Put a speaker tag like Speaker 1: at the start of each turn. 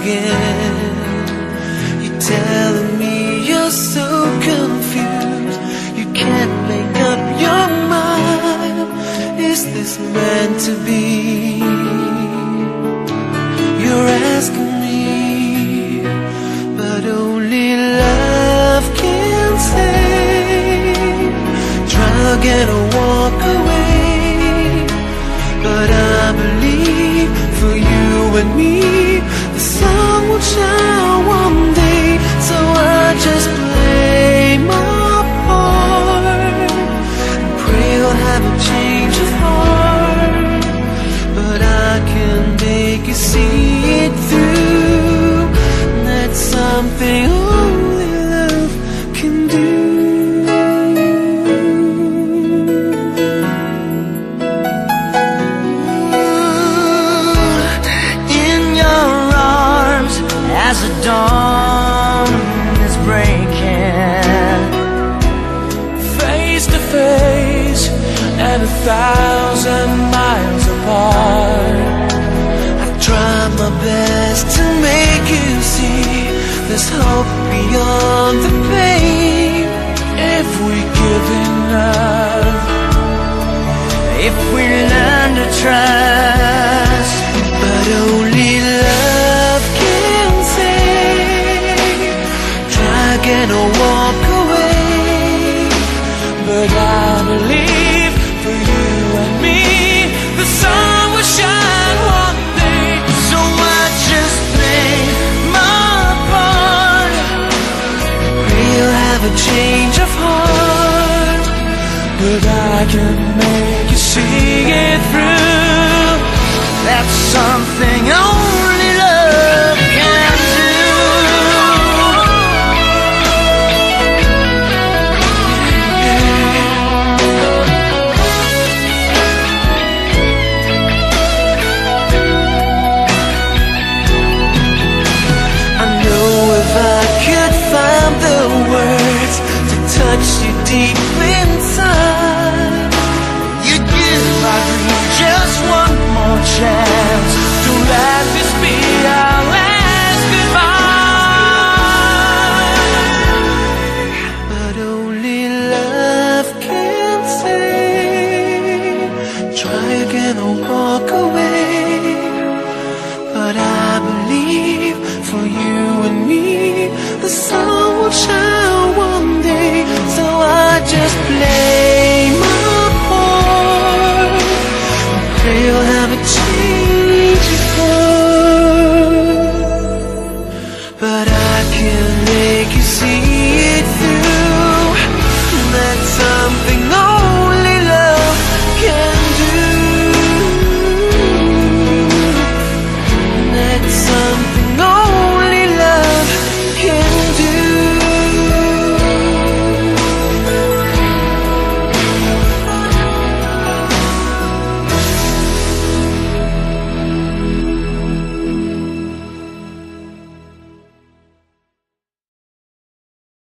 Speaker 1: again. You're telling me you're so confused, you can't make up your mind. Is this meant to be? You're asking me, but only love can say. Try again or walk away, but I believe for you and me the sun will shine one day. So I just play my part and pray I'll have a change of heart. But I can make you see it through. That's something only love can do. In your arms as the dawn is breaking, face to face and 1,000 miles apart. I try my best to make you see there's hope beyond the pain. If we give enough, if we learn to trust, but only love can save. Try again or walk away, but I believe for you and me the sun will shine one day. So I just play my part, we'll have a change of heart. But I can make you see it through. That's something only love can do. I know if I could find the words to touch you deep inside, you'd give my dream just one more chance to let this be our last goodbye. But only love can say. Try again or walk away, but I believe for you and me the sun will shine